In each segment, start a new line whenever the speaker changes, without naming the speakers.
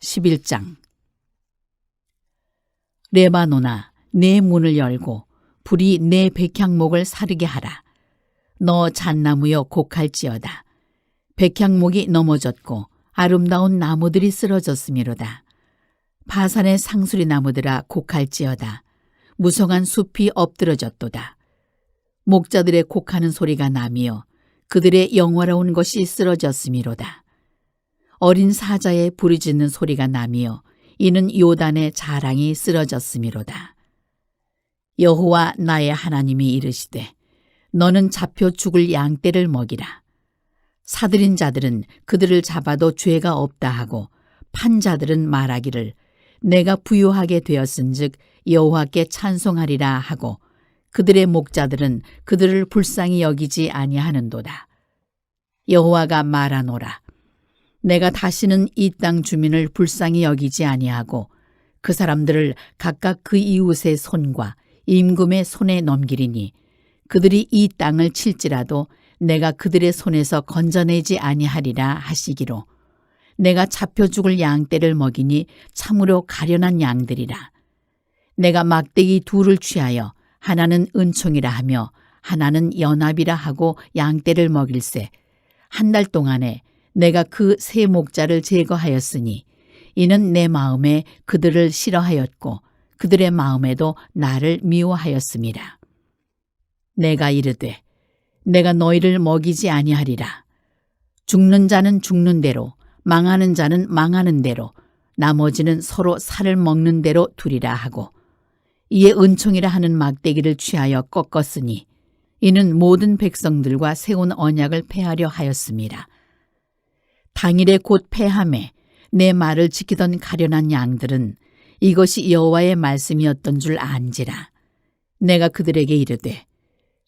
11장. 레바논아, 내 문을 열고 불이 내 백향목을 사르게 하라. 너 잣나무여 곡할지어다. 백향목이 넘어졌고 아름다운 나무들이 쓰러졌음이로다. 바산의 상수리 나무들아 곡할지어다. 무성한 숲이 엎드러졌도다. 목자들의 곡하는 소리가 나며 그들의 영화로운 것이 쓰러졌음이로다. 어린 사자의 부르짖는 소리가 나며 이는 요단의 자랑이 쓰러졌음이로다. 여호와 나의 하나님이 이르시되 너는 잡혀 죽을 양떼를 먹이라. 사들인 자들은 그들을 잡아도 죄가 없다 하고 판 자들은 말하기를 내가 부유하게 되었은즉 여호와께 찬송하리라 하고 그들의 목자들은 그들을 불쌍히 여기지 아니하는도다. 여호와가 말하노라. 내가 다시는 이 땅 주민을 불쌍히 여기지 아니하고 그 사람들을 각각 그 이웃의 손과 임금의 손에 넘기리니 그들이 이 땅을 칠지라도 내가 그들의 손에서 건져내지 아니하리라 하시기로 내가 잡혀 죽을 양떼를 먹이니 참으로 가련한 양들이라. 내가 막대기 둘을 취하여 하나는 은총이라 하며 하나는 연합이라 하고 양떼를 먹일세. 한 달 동안에 내가 그 세 목자를 제거하였으니 이는 내 마음에 그들을 싫어하였고 그들의 마음에도 나를 미워하였음이라. 내가 이르되 내가 너희를 먹이지 아니하리라. 죽는 자는 죽는 대로 망하는 자는 망하는 대로 나머지는 서로 살을 먹는 대로 두리라 하고 이에 은총이라 하는 막대기를 취하여 꺾었으니 이는 모든 백성들과 세운 언약을 폐하려 하였음이라. 당일에 곧 폐함에 내 말을 지키던 가련한 양들은 이것이 여호와의 말씀이었던 줄 안지라. 내가 그들에게 이르되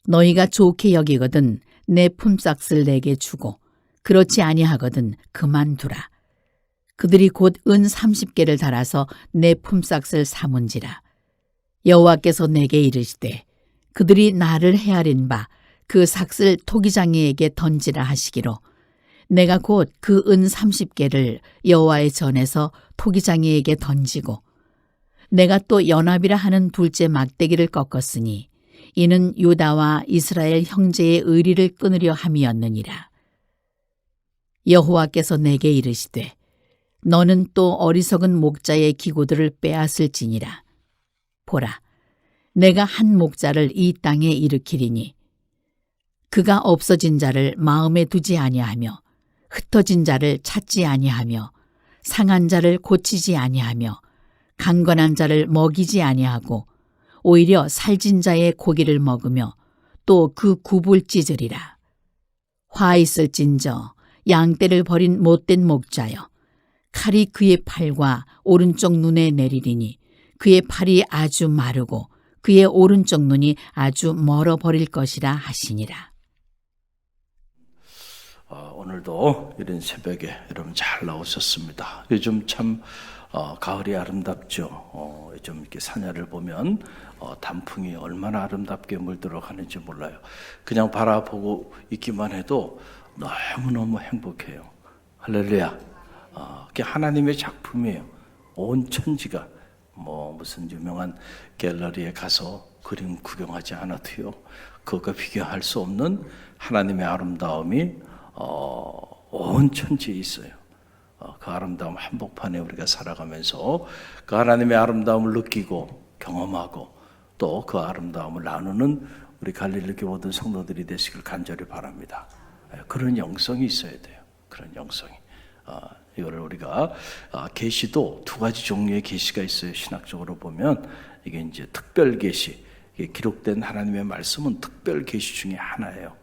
너희가 좋게 여기거든 내 품삯을 내게 주고 그렇지 아니하거든 그만두라. 그들이 곧 은 30개를 달아서 내 품삯을 삼은지라. 여호와께서 내게 이르시되 그들이 나를 헤아린 바 그 삭을 토기장이에게 던지라 하시기로 내가 곧 그 은 30개를 여호와의 전에서 토기장이에게 던지고 내가 또 연합이라 하는 둘째 막대기를 꺾었으니 이는 유다와 이스라엘 형제의 의리를 끊으려 함이었느니라. 여호와께서 내게 이르시되 너는 또 어리석은 목자의 기구들을 빼앗을지니라. 보라, 내가 한 목자를 이 땅에 일으키리니 그가 없어진 자를 마음에 두지 아니하며 흩어진 자를 찾지 아니하며 상한 자를 고치지 아니하며 강건한 자를 먹이지 아니하고 오히려 살진 자의 고기를 먹으며 또 그 굽을 찢으리라. 화 있을진저 양떼를 버린 못된 목자여 칼이 그의 팔과 오른쪽 눈에 내리리니 그의 팔이 아주 마르고 그의 오른쪽 눈이 아주 멀어 버릴 것이라 하시니라.
오늘도 이런 새벽에 여러분 잘 나오셨습니다. 요즘 참 가을이 아름답죠. 좀 이렇게 산야를 보면 단풍이 얼마나 아름답게 물들어 가는지 몰라요. 그냥 바라보고 있기만 해도 너무너무 행복해요. 할렐루야. 그게 하나님의 작품이에요. 온 천지가 무슨 유명한 갤러리에 가서 그림 구경하지 않아도요. 그것과 비교할 수 없는 하나님의 아름다움이 온 천지에 있어요. 그 아름다움 한복판에 우리가 살아가면서 그 하나님의 아름다움을 느끼고 경험하고 또 그 아름다움을 나누는 우리 갈릴리 교회 모든 성도들이 되시길 간절히 바랍니다. 그런 영성이 있어야 돼요. 그런 영성이. 이거를 우리가 계시도 두 가지 종류의 계시가 있어요. 신학적으로 보면 이게 이제 특별 계시, 이게 기록된 하나님의 말씀은 특별 계시 중에 하나예요.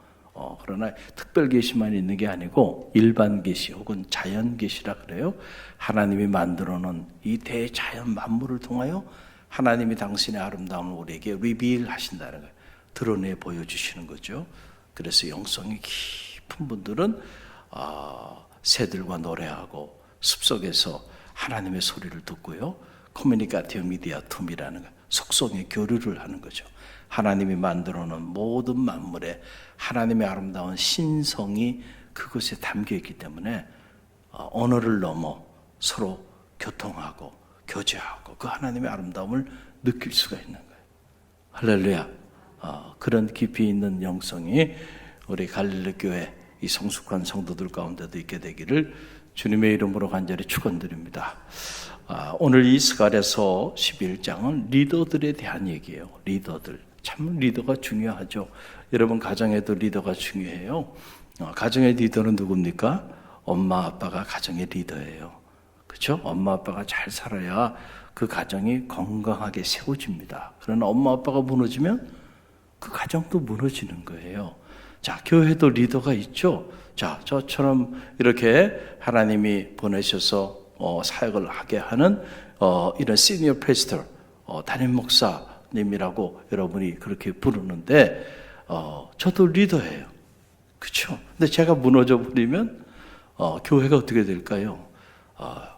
그러나 특별 계시만 있는 게 아니고 일반 계시 혹은 자연 계시라 그래요. 하나님이 만들어 놓은 이 대자연 만물을 통하여 하나님이 당신의 아름다움을 우리에게 리빌 하신다는 거예요. 드러내 보여주시는 거죠. 그래서 영성이 깊은 분들은 새들과 노래하고 숲속에서 하나님의 소리를 듣고요. 커뮤니카티오 미디아툼이라는 속성의 교류를 하는 거죠. 하나님이 만들어 놓은 모든 만물에 하나님의 아름다운 신성이 그것에 담겨 있기 때문에 언어를 넘어 서로 교통하고 교제하고 그 하나님의 아름다움을 느낄 수가 있는 거예요. 할렐루야. 그런 깊이 있는 영성이 우리 갈릴리 교회 이 성숙한 성도들 가운데도 있게 되기를 주님의 이름으로 간절히 축원드립니다. 오늘 이 스갈에서 11장은 리더들에 대한 얘기예요. 리더들. 참 리더가 중요하죠. 여러분 가정에도 리더가 중요해요. 가정의 리더는 누굽니까? 엄마 아빠가 가정의 리더예요. 그렇죠? 엄마 아빠가 잘 살아야 그 가정이 건강하게 세워집니다. 그러나 엄마 아빠가 무너지면 그 가정도 무너지는 거예요. 자, 교회도 리더가 있죠. 자, 저처럼 이렇게 하나님이 보내셔서 사역을 하게 하는 이런 시니어 패스터, 담임 목사님이라고 여러분이 그렇게 부르는데 저도 리더예요. 그렇죠? 근데 제가 무너져 버리면 교회가 어떻게 될까요?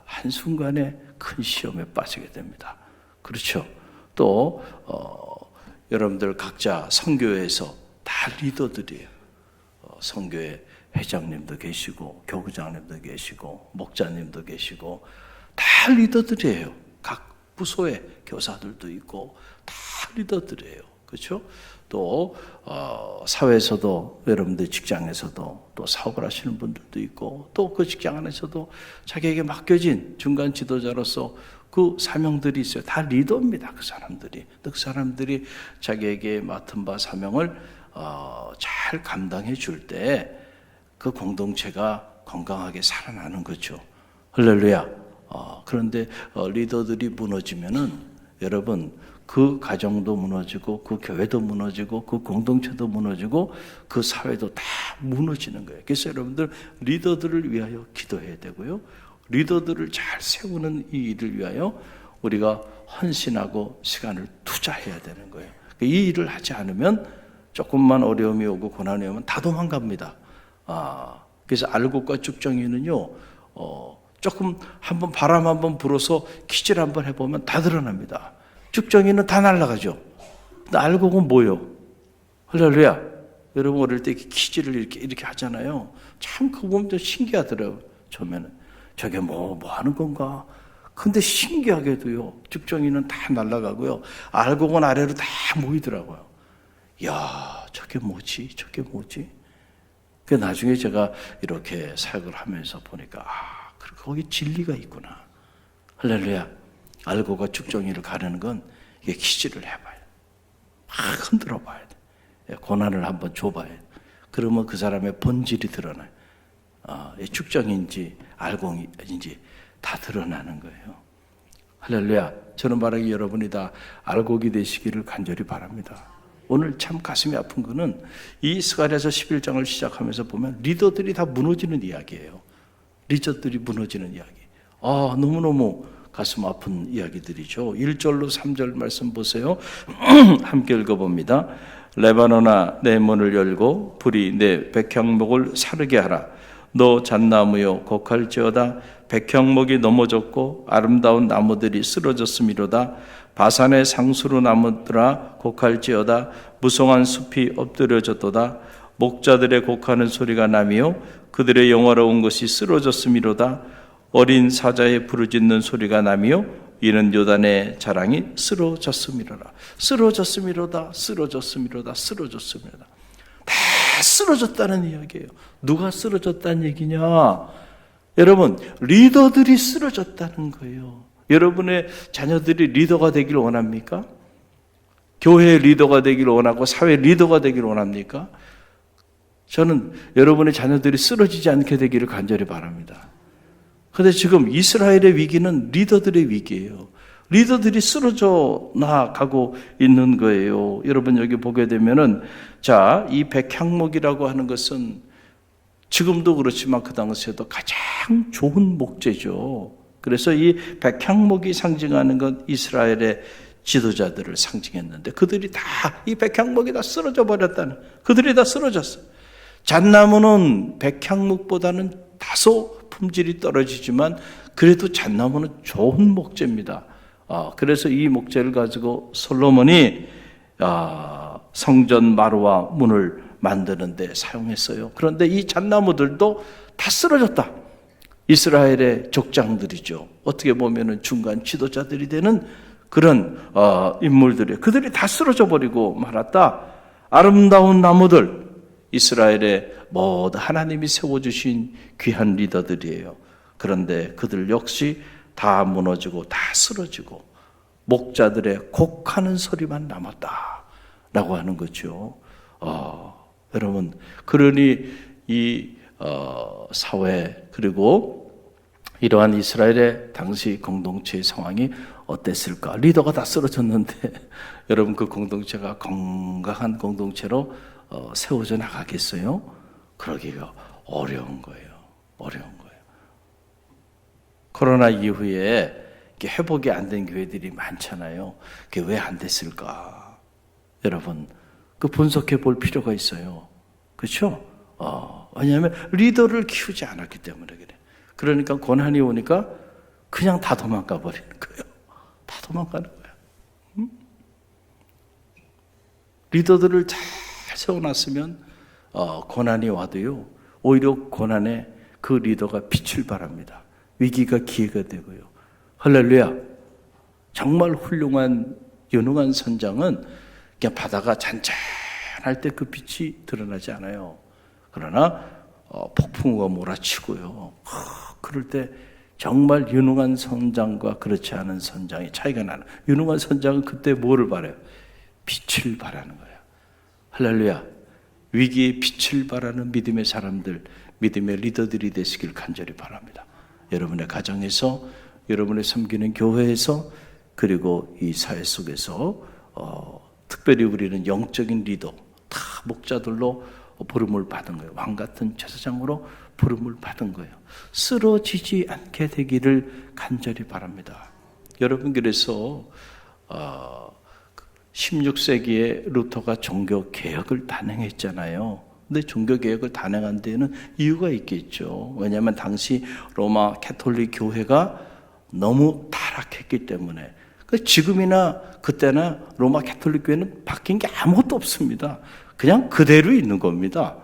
한순간에 큰 시험에 빠지게 됩니다. 그렇죠? 또 여러분들 각자 선교회에서 다 리더들이에요. 선교회 회장님도 계시고 교구장님도 계시고 목자님도 계시고 다 리더들이에요. 각 부서의 교사들도 있고 다 리더들이에요. 그렇죠? 또 사회에서도 여러분들 직장에서도 또 사업을 하시는 분들도 있고 또 그 직장 안에서도 자기에게 맡겨진 중간 지도자로서 그 사명들이 있어요. 다 리더입니다. 그 사람들이. 그 사람들이 자기에게 맡은 바 사명을 잘 감당해 줄 때 그 공동체가 건강하게 살아나는 거죠. 할렐루야. 그런데 리더들이 무너지면은 여러분 그 가정도 무너지고 그 교회도 무너지고 그 공동체도 무너지고 그 사회도 다 무너지는 거예요. 그래서 여러분들 리더들을 위하여 기도해야 되고요. 리더들을 잘 세우는 이 일을 위하여 우리가 헌신하고 시간을 투자해야 되는 거예요. 이 일을 하지 않으면 조금만 어려움이 오고 고난이 오면 다 도망갑니다. 그래서 알곡과 쭉정이는요, 조금 한번 바람 한번 불어서 기질 한번 해보면 다 드러납니다. 쭉정이는 다 날아가죠. 근데 알곡은 뭐요? 할렐루야. 여러분 어릴 때 기질을 이렇게 하잖아요. 참 그거 보면 좀 신기하더라고요. 처음에는 저게 뭐 하는 건가? 근데 신기하게도요, 쭉정이는 다 날아가고요. 알곡은 아래로 다 모이더라고요. 야, 저게 뭐지? 저게 뭐지? 그 나중에 제가 이렇게 사역을 하면서 보니까 거기 진리가 있구나. 할렐루야. 알고가 쭉정이를 가르는 건 이게 기질을 해봐요. 막 흔들어 봐야 돼. 고난을 한번 줘봐야 돼. 그러면 그 사람의 본질이 드러나요. 쭉정인지 알곡인지 다 드러나는 거예요. 할렐루야. 저는 바라기 여러분이 다 알곡이 되시기를 간절히 바랍니다. 오늘 참 가슴이 아픈 거는 이 스갈에서 11장을 시작하면서 보면 리더들이 다 무너지는 이야기예요. 리더들이 무너지는 이야기. 너무너무 가슴 아픈 이야기들이죠. 1절로 3절 말씀 보세요. 함께 읽어봅니다. 레바논아 내 문을 열고 불이 내 백향목을 사르게 하라. 너 잣나무여 곡할지어다. 백향목이 넘어졌고 아름다운 나무들이 쓰러졌음이로다. 바산의 상수로 나무들아 곡할지어다. 무성한 숲이 엎드려졌도다. 목자들의 곡하는 소리가 나며 그들의 영화로운 것이 쓰러졌음이로다. 어린 사자의 부르짖는 소리가 나며 이는 요단의 자랑이 쓰러졌음이로다. 쓰러졌음이로다. 쓰러졌음이로다. 쓰러졌음이로다. 다 쓰러졌다는 이야기예요. 누가 쓰러졌다는 얘기냐? 여러분, 리더들이 쓰러졌다는 거예요. 여러분의 자녀들이 리더가 되기를 원합니까? 교회의 리더가 되기를 원하고 사회 리더가 되기를 원합니까? 저는 여러분의 자녀들이 쓰러지지 않게 되기를 간절히 바랍니다. 그런데 지금 이스라엘의 위기는 리더들의 위기예요. 리더들이 쓰러져 나가고 있는 거예요. 여러분 여기 보게 되면은 자, 이 백향목이라고 하는 것은 지금도 그렇지만 그 당시에도 가장 좋은 목재죠. 그래서 이 백향목이 상징하는 건 이스라엘의 지도자들을 상징했는데 그들이 다 이 백향목이 다 쓰러져 버렸다는, 그들이 다 쓰러졌어. 잣나무는 백향목보다는 다소 품질이 떨어지지만 그래도 잣나무는 좋은 목재입니다. 그래서 이 목재를 가지고 솔로몬이 성전 마루와 문을 만드는 데 사용했어요. 그런데 이 잣나무들도 다 쓰러졌다. 이스라엘의 족장들이죠. 어떻게 보면은 중간 지도자들이 되는 그런 인물들이, 그들이 다 쓰러져 버리고 말았다. 아름다운 나무들, 이스라엘의 모두 하나님이 세워주신 귀한 리더들이에요. 그런데 그들 역시 다 무너지고 다 쓰러지고 목자들의 곡하는 소리만 남았다라고 하는 거죠. 여러분, 그러니 이 사회, 그리고 이러한 이스라엘의 당시 공동체의 상황이 어땠을까? 리더가 다 쓰러졌는데 여러분, 그 공동체가 건강한 공동체로 세워져 나가겠어요? 그러기가 어려운 거예요. 어려운 거예요. 코로나 이후에 회복이 안 된 교회들이 많잖아요. 그게 왜 안 됐을까? 여러분, 그 분석해 볼 필요가 있어요. 그렇죠? 왜냐하면 리더를 키우지 않았기 때문에 그래. 그러니까 고난이 오니까 그냥 다 도망가 버리는 거예요. 다 도망가는 거야. 리더들을 잘 세워놨으면 고난이 와도요, 오히려 고난에 그 리더가 빛을 발합니다. 위기가 기회가 되고요. 할렐루야. 정말 훌륭한 유능한 선장은 그냥 바다가 잔잔할 때 그 빛이 드러나지 않아요. 그러나 폭풍우가 몰아치고요, 그럴 때 정말 유능한 선장과 그렇지 않은 선장이 차이가 나는. 유능한 선장은 그때 뭐를 바라요? 빛을 바라는 거예요. 할렐루야. 위기에 빛을 바라는 믿음의 사람들, 믿음의 리더들이 되시길 간절히 바랍니다. 여러분의 가정에서, 여러분의 섬기는 교회에서, 그리고 이 사회 속에서 특별히 우리는 영적인 리더, 다 목자들로 부름을 받은 거예요. 왕 같은 제사장으로 부름을 받은 거예요. 쓰러지지 않게 되기를 간절히 바랍니다. 여러분, 그래서 16세기에 루터가 종교개혁을 단행했잖아요. 근데 종교개혁을 단행한 데에는 이유가 있겠죠. 왜냐하면 당시 로마 캐톨릭 교회가 너무 타락했기 때문에. 지금이나 그때나 로마 캐톨릭 교회는 바뀐 게 아무것도 없습니다. 그냥 그대로 있는 겁니다.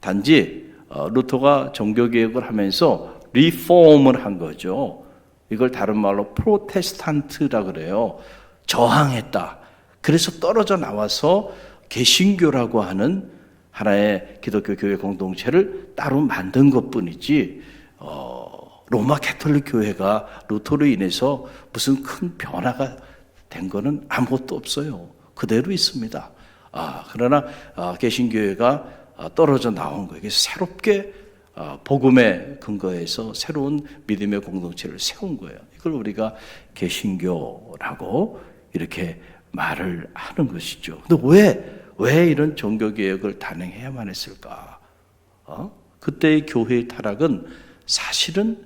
단지 루터가 종교개혁을 하면서 리폼을 한 거죠. 이걸 다른 말로 프로테스탄트라 그래요. 저항했다. 그래서 떨어져 나와서 개신교라고 하는 하나의 기독교 교회 공동체를 따로 만든 것뿐이지, 로마 캐톨릭 교회가 루터로 인해서 무슨 큰 변화가 된 거는 아무것도 없어요. 그대로 있습니다. 그러나 개신교회가 떨어져 나온 거예요. 그래서 새롭게 복음에 근거해서 새로운 믿음의 공동체를 세운 거예요. 이걸 우리가 개신교라고 이렇게 말을 하는 것이죠. 근데 왜 이런 종교개혁을 단행해야만 했을까? 그때의 교회의 타락은 사실은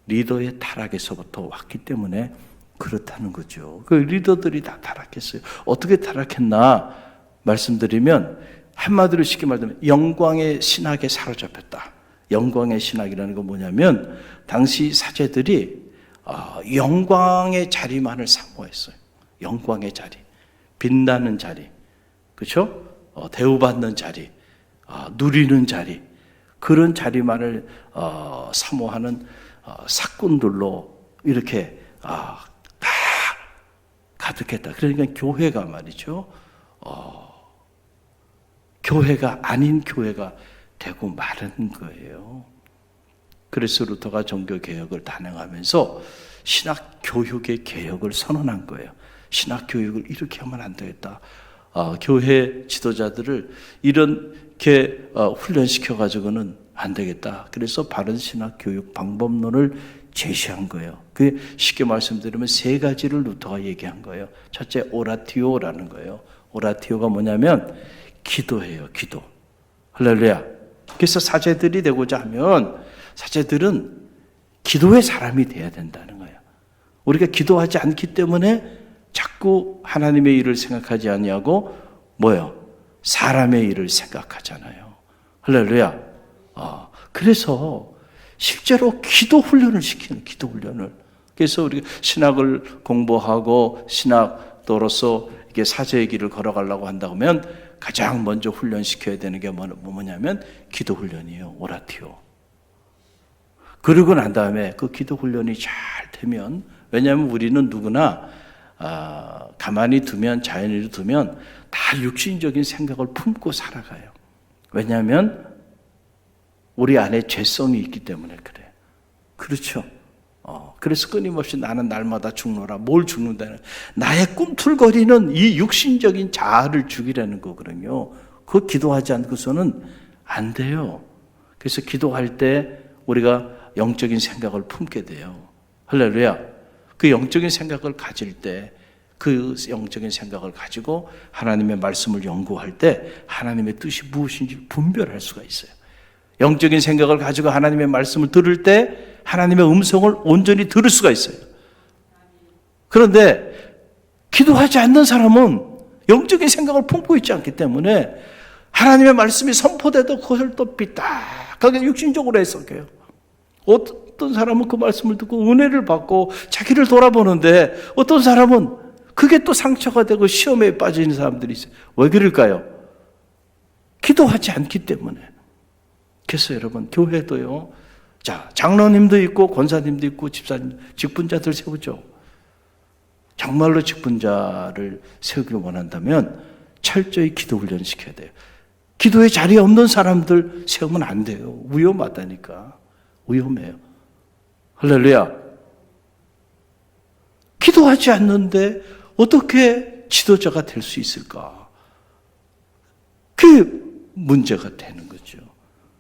리더의 타락에서부터 왔기 때문에 그렇다는 거죠. 그 리더들이 다 타락했어요. 어떻게 타락했나 말씀드리면, 한마디로 쉽게 말하면 영광의 신학에 사로잡혔다. 영광의 신학이라는 건 뭐냐면, 당시 사제들이 영광의 자리만을 사모했어요. 영광의 자리, 빛나는 자리, 그렇죠? 대우받는 자리, 누리는 자리, 그런 자리만을 사모하는 사꾼들로 이렇게 다 가득했다. 그러니까 교회가 말이죠, 교회가 아닌 교회가 되고 마른 거예요. 그래서 루터가 종교개혁을 단행하면서 신학교육의 개혁을 선언한 거예요. 신학교육을 이렇게 하면 안 되겠다. 교회 지도자들을 이렇게 훈련시켜가지고는 안 되겠다. 그래서 바른 신학교육 방법론을 제시한 거예요. 그 쉽게 말씀드리면 세 가지를 루터가 얘기한 거예요. 첫째, 오라티오라는 거예요. 오라티오가 뭐냐면 기도예요. 기도. 할렐루야. 그래서 사제들이 되고자 하면 사제들은 기도의 사람이 돼야 된다는 거예요. 우리가 기도하지 않기 때문에 자꾸 하나님의 일을 생각하지 아니하고 뭐예요? 사람의 일을 생각하잖아요. 할렐루야. 그래서 실제로 기도 훈련을 시키는, 기도 훈련을. 그래서 우리가 신학을 공부하고 신학도로서 이게 사제의 길을 걸어가려고 한다고 하면 가장 먼저 훈련시켜야 되는 게 뭐냐면 기도 훈련이에요. 오라티오. 그러고 난 다음에 그 기도 훈련이 잘 되면, 왜냐하면 우리는 누구나 가만히 두면, 자연히로 두면 다 육신적인 생각을 품고 살아가요. 왜냐하면 우리 안에 죄성이 있기 때문에 그래요. 그렇죠? 그래서 끊임없이 나는 날마다 죽노라. 뭘 죽는다는, 나의 꿈틀거리는 이 육신적인 자아를 죽이라는 거거든요. 그거 기도하지 않고서는 안 돼요. 그래서 기도할 때 우리가 영적인 생각을 품게 돼요. 할렐루야. 그 영적인 생각을 가질 때, 그 영적인 생각을 가지고 하나님의 말씀을 연구할 때 하나님의 뜻이 무엇인지 분별할 수가 있어요. 영적인 생각을 가지고 하나님의 말씀을 들을 때 하나님의 음성을 온전히 들을 수가 있어요. 그런데 기도하지 않는 사람은 영적인 생각을 품고 있지 않기 때문에 하나님의 말씀이 선포돼도 그것을 또 삐딱하게 육신적으로 해석해요. 어떤 사람은 그 말씀을 듣고 은혜를 받고 자기를 돌아보는데, 어떤 사람은 그게 또 상처가 되고 시험에 빠지는 사람들이 있어요. 왜 그럴까요? 기도하지 않기 때문에. 그래서 여러분, 교회도요, 자, 장로님도 있고 권사님도 있고 집사님, 직분자들 세우죠. 정말로 직분자를 세우길 원한다면 철저히 기도 훈련 시켜야 돼요. 기도의 자리에 없는 사람들 세우면 안 돼요. 위험하다니까. 위험해요. 할렐루야. 기도하지 않는데 어떻게 지도자가 될 수 있을까? 그게 문제가 되는 거죠.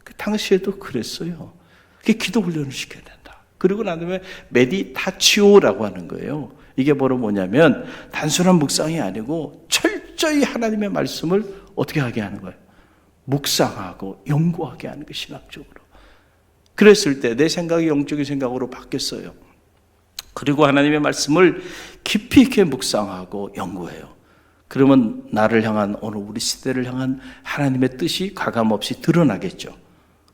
그 당시에도 그랬어요. 그게 기도 훈련을 시켜야 된다. 그리고 난 다음에 메디타치오라고 하는 거예요. 이게 바로 뭐냐면 단순한 묵상이 아니고 철저히 하나님의 말씀을 어떻게 하게 하는 거예요? 묵상하고 연구하게 하는 거, 신학적으로. 그랬을 때 내 생각이 영적인 생각으로 바뀌었어요. 그리고 하나님의 말씀을 깊이 있게 묵상하고 연구해요. 그러면 나를 향한, 오늘 우리 시대를 향한 하나님의 뜻이 가감없이 드러나겠죠.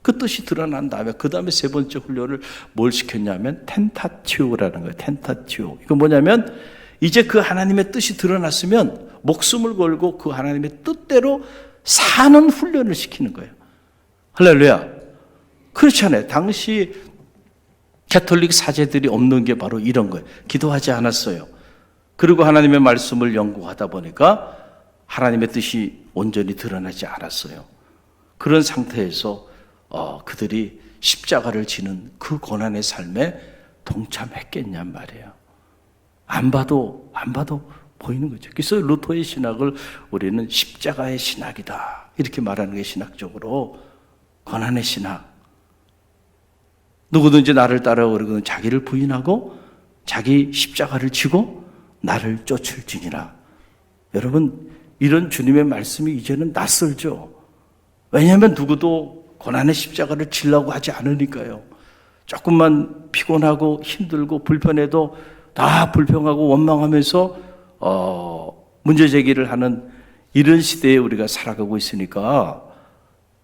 그 뜻이 드러난 다음에 그 다음에 세 번째 훈련을 뭘 시켰냐면 텐타티오라는 거예요. 텐타티오. 이거 뭐냐면 이제 그 하나님의 뜻이 드러났으면 목숨을 걸고 그 하나님의 뜻대로 사는 훈련을 시키는 거예요. 할렐루야. 그렇잖아요. 당시 가톨릭 사제들이 없는 게 바로 이런 거예요. 기도하지 않았어요. 그리고 하나님의 말씀을 연구하다 보니까 하나님의 뜻이 온전히 드러나지 않았어요. 그런 상태에서 그들이 십자가를 지는 그 고난의 삶에 동참했겠냔 말이에요. 안 봐도 보이는 거죠. 그래서 루터의 신학을 우리는 십자가의 신학이다, 이렇게 말하는 게 신학적으로 고난의 신학. 누구든지 나를 따라오려거든 자기를 부인하고 자기 십자가를 지고 나를 쫓을지니라. 여러분, 이런 주님의 말씀이 이제는 낯설죠. 왜냐하면 누구도 고난의 십자가를 지려고 하지 않으니까요. 조금만 피곤하고 힘들고 불편해도 다 불평하고 원망하면서 문제 제기를 하는 이런 시대에 우리가 살아가고 있으니까,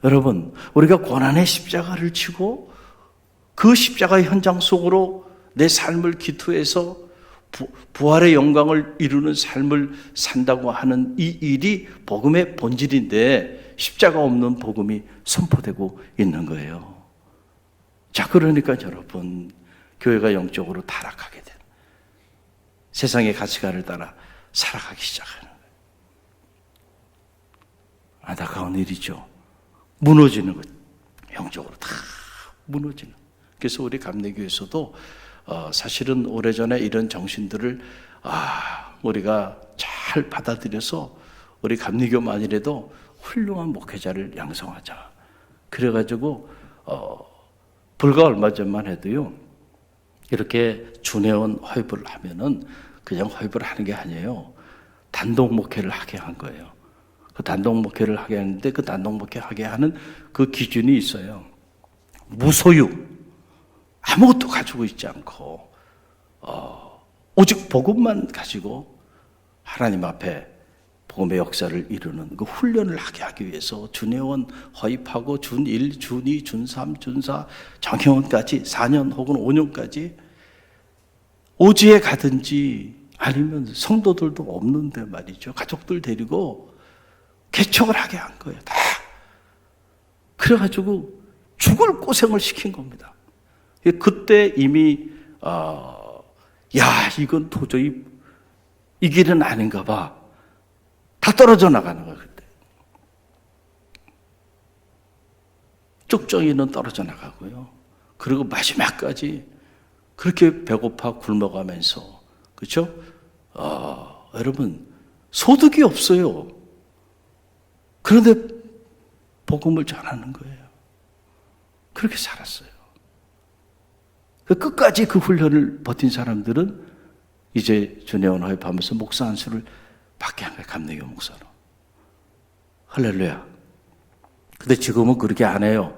여러분, 우리가 고난의 십자가를 지고 그 십자가의 현장 속으로 내 삶을 기투해서 부활의 영광을 이루는 삶을 산다고 하는 이 일이 복음의 본질인데 십자가 없는 복음이 선포되고 있는 거예요. 자, 그러니까 여러분, 교회가 영적으로 타락하게 된, 세상의 가치관을 따라 살아가기 시작하는 거예요. 안타까운 일이죠. 무너지는 것, 영적으로 다 무너지는. 그래서 우리 감리교에서도 사실은 오래전에 이런 정신들을 우리가 잘 받아들여서 우리 감리교만이라도 훌륭한 목회자를 양성하자. 그래가지고 불과 얼마 전만 해도요, 이렇게 준회원 화입을 하면은 그냥 화입을 하는 게 아니에요. 단독 목회를 하게 한 거예요. 그 단독 목회를 하게 하는데 그 단독 목회 하게 하는 그 기준이 있어요. 무소유, 아무것도 가지고 있지 않고 오직 복음만 가지고 하나님 앞에 복음의 역사를 이루는 그 훈련을 하기 위해서 준회원 허입하고 준1, 준2, 준3, 준4, 정회원까지 4년 혹은 5년까지 오지에 가든지 아니면 성도들도 없는데 말이죠. 가족들 데리고 개척을 하게 한 거예요. 다. 그래가지고 죽을 고생을 시킨 겁니다. 그때 이미 야, 이건 도저히 이 길은 아닌가 봐. 다 떨어져 나가는 거예요, 그때. 쭉정이는 떨어져 나가고요. 그리고 마지막까지 그렇게 배고파 굶어가면서, 그렇죠? 여러분, 소득이 없어요. 그런데 복음을 전하는 거예요. 그렇게 살았어요. 끝까지 그 훈련을 버틴 사람들은 이제 주내원 화입하면서 목사 안수를 받게 한 거예요. 감리교 목사로. 할렐루야. 근데 지금은 그렇게 안 해요.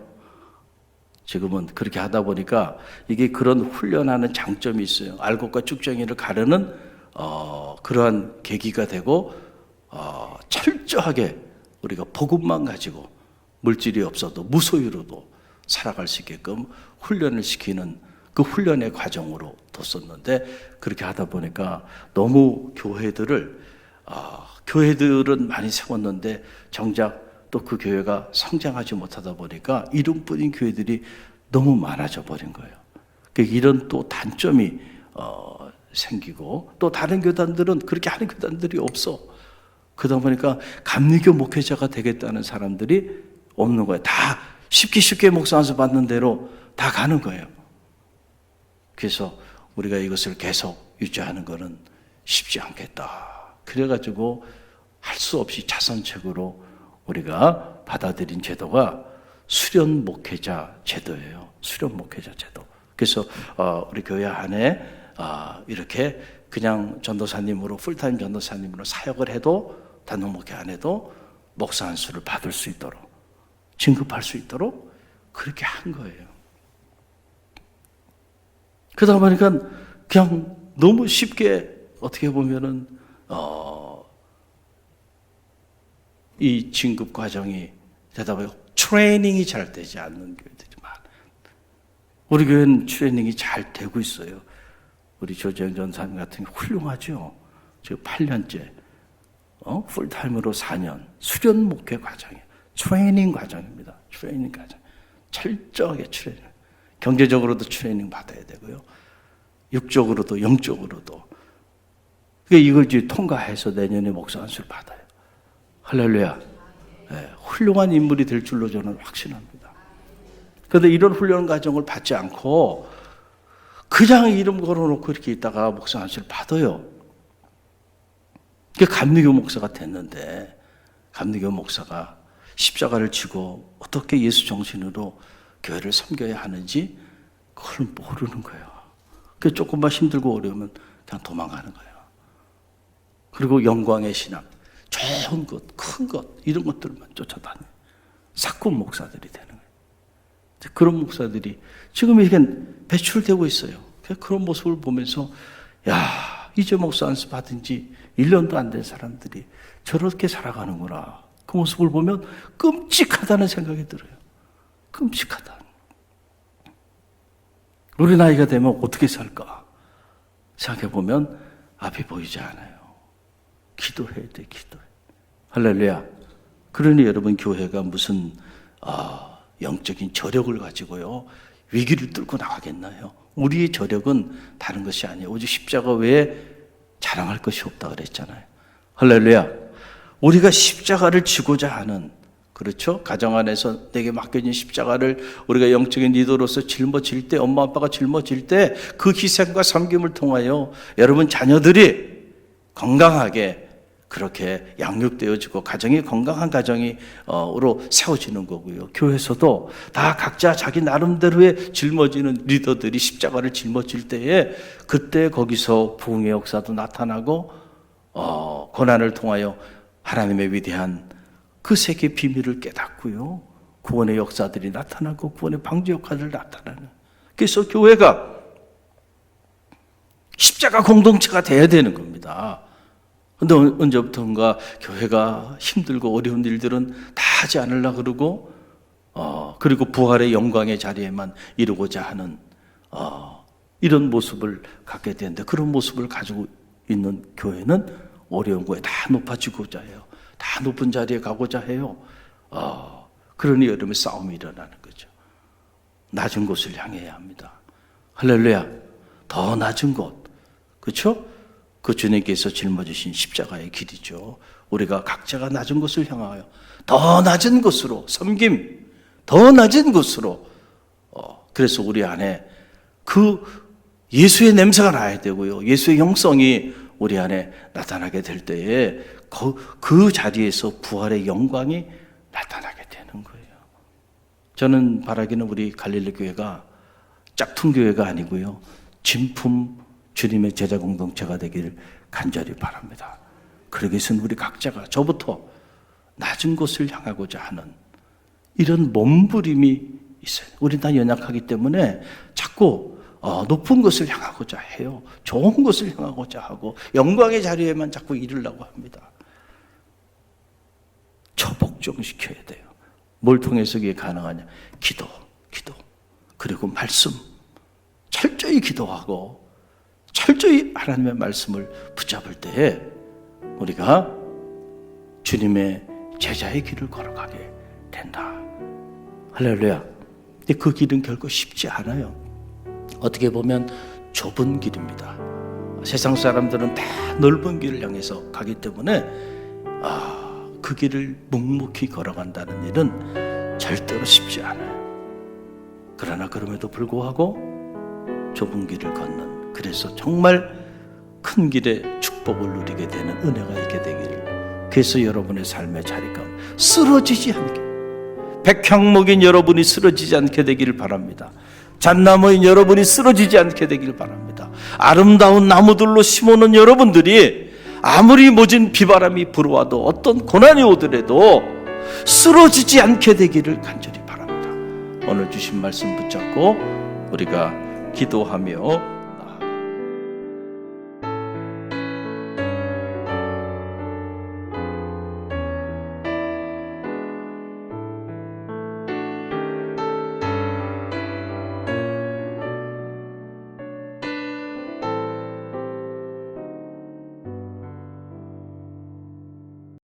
지금은 그렇게 하다 보니까 이게 그런 훈련하는 장점이 있어요. 알곡과 쭉정이를 가르는 그러한 계기가 되고 철저하게 우리가 복음만 가지고 물질이 없어도 무소유로도 살아갈 수 있게끔 훈련을 시키는 그 훈련의 과정으로 뒀었는데, 그렇게 하다 보니까 너무 교회들은 많이 세웠는데 정작 또 그 교회가 성장하지 못하다 보니까 이름뿐인 교회들이 너무 많아져 버린 거예요. 이런 또 단점이 생기고, 또 다른 교단들은 그렇게 하는 교단들이 없어. 그러다 보니까 감리교 목회자가 되겠다는 사람들이 없는 거예요. 다 쉽게 목사 안수 받는 대로 다 가는 거예요. 그래서 우리가 이것을 계속 유지하는 것은 쉽지 않겠다. 그래가지고 할 수 없이 자선책으로 우리가 받아들인 제도가 수련 목회자 제도예요. 수련 목회자 제도. 그래서 우리 교회 안에 이렇게 그냥 전도사님으로, 풀타임 전도사님으로 사역을 해도, 단독 목회 안 해도 목사 안수를 받을 수 있도록, 진급할 수 있도록 그렇게 한 거예요. 그러다 보니까 그냥 너무 쉽게 어떻게 보면은 이 진급 과정이 되다 보니 트레이닝이 잘 되지 않는 교회들이 많아요. 우리 교회는 트레이닝이 잘 되고 있어요. 우리 조재영 전사님 같은 게 훌륭하죠. 지금 8년째 풀타임으로 4년 수련 목회 과정이에요. 트레이닝 과정입니다. 트레이닝 과정. 철저하게 트레이닝. 경제적으로도 트레이닝 받아야 되고요. 육적으로도 영적으로도. 그러니까 이걸 이제 통과해서 내년에 목사 안수를 받아요. 할렐루야. 네, 훌륭한 인물이 될 줄로 저는 확신합니다. 그런데 이런 훈련 과정을 받지 않고 그냥 이름 걸어놓고 이렇게 있다가 목사 안수를 받아요. 그게 감리교 목사가 됐는데, 감리교 목사가 십자가를 지고 어떻게 예수 정신으로 교회를 섬겨야 하는지 그걸 모르는 거예요. 그 조금만 힘들고 어려우면 그냥 도망가는 거예요. 그리고 영광의 신앙, 좋은 것, 큰 것, 이런 것들만 쫓아다니는 사꾼 목사들이 되는 거예요. 그런 목사들이 지금 이렇게 배출되고 있어요. 그런 모습을 보면서, 야, 이제 목사 안수 받은 지 1년도 안 된 사람들이 저렇게 살아가는구나. 그 모습을 보면 끔찍하다는 생각이 들어요. 끔찍하다. 우리 나이가 되면 어떻게 살까? 생각해보면 앞이 보이지 않아요. 기도해야 돼, 기도해. 할렐루야. 그러니 여러분, 교회가 무슨 영적인 저력을 가지고요 위기를 뚫고 나가겠나요? 우리의 저력은 다른 것이 아니에요. 오직 십자가 외에 자랑할 것이 없다 그랬잖아요. 할렐루야. 우리가 십자가를 지고자 하는, 그렇죠? 가정 안에서 내게 맡겨진 십자가를 우리가 영적인 리더로서 짊어질 때, 엄마 아빠가 짊어질 때 그 희생과 섬김을 통하여 여러분 자녀들이 건강하게 그렇게 양육되어지고 가정이 건강한 가정으로 세워지는 거고요. 교회에서도 다 각자 자기 나름대로의 짊어지는 리더들이 십자가를 짊어질 때에 그때 거기서 부흥의 역사도 나타나고 고난을 통하여 하나님의 위대한 그 세계 비밀을 깨닫고요. 구원의 역사들이 나타나고 구원의 방주 역할을 나타나는. 그래서 교회가 십자가 공동체가 돼야 되는 겁니다. 근데 언제부턴가 교회가 힘들고 어려운 일들은 다 하지 않으려고 그러고, 그리고 부활의 영광의 자리에만 이루고자 하는, 이런 모습을 갖게 되는데, 그런 모습을 가지고 있는 교회는 어려운 거에 다 높아지고자 해요. 다 높은 자리에 가고자 해요. 그러니 여러분의 싸움이 일어나는 거죠. 낮은 곳을 향해야 합니다. 할렐루야. 더 낮은 곳. 그렇죠? 그 주님께서 짊어지신 십자가의 길이죠. 우리가 각자가 낮은 곳을 향하여 더 낮은 곳으로 섬김, 더 낮은 곳으로. 그래서 우리 안에 그 예수의 냄새가 나야 되고요. 예수의 영성이 우리 안에 나타나게 될 때에 그 자리에서 부활의 영광이 나타나게 되는 거예요. 저는 바라기는 우리 갈릴리 교회가 짝퉁 교회가 아니고요. 진품 주님의 제자 공동체가 되기를 간절히 바랍니다. 그러기 위해서는 우리 각자가 저부터 낮은 곳을 향하고자 하는 이런 몸부림이 있어요. 우린 다 연약하기 때문에 자꾸 높은 곳을 향하고자 해요. 좋은 곳을 향하고자 하고 영광의 자리에만 자꾸 이르려고 합니다. 초복종시켜야 돼요. 뭘 통해서 그게 가능하냐? 기도, 그리고 말씀. 철저히 기도하고 철저히 하나님의 말씀을 붙잡을 때에 우리가 주님의 제자의 길을 걸어가게 된다. 할렐루야. 근데 그 길은 결코 쉽지 않아요. 어떻게 보면 좁은 길입니다. 세상 사람들은 다 넓은 길을 향해서 가기 때문에 그 길을 묵묵히 걸어간다는 일은 절대로 쉽지 않아요. 그러나 그럼에도 불구하고 좁은 길을 걷는, 그래서 정말 큰 길의 축복을 누리게 되는 은혜가 있게 되기를, 그래서 여러분의 삶의 자리 가운데 쓰러지지 않게, 백향목인 여러분이 쓰러지지 않게 되기를 바랍니다. 잣나무인 여러분이 쓰러지지 않게 되기를 바랍니다. 아름다운 나무들로 심어놓은 여러분들이 아무리 모진 비바람이 불어와도 어떤 고난이 오더라도 쓰러지지 않게 되기를 간절히 바랍니다. 오늘 주신 말씀 붙잡고 우리가 기도하며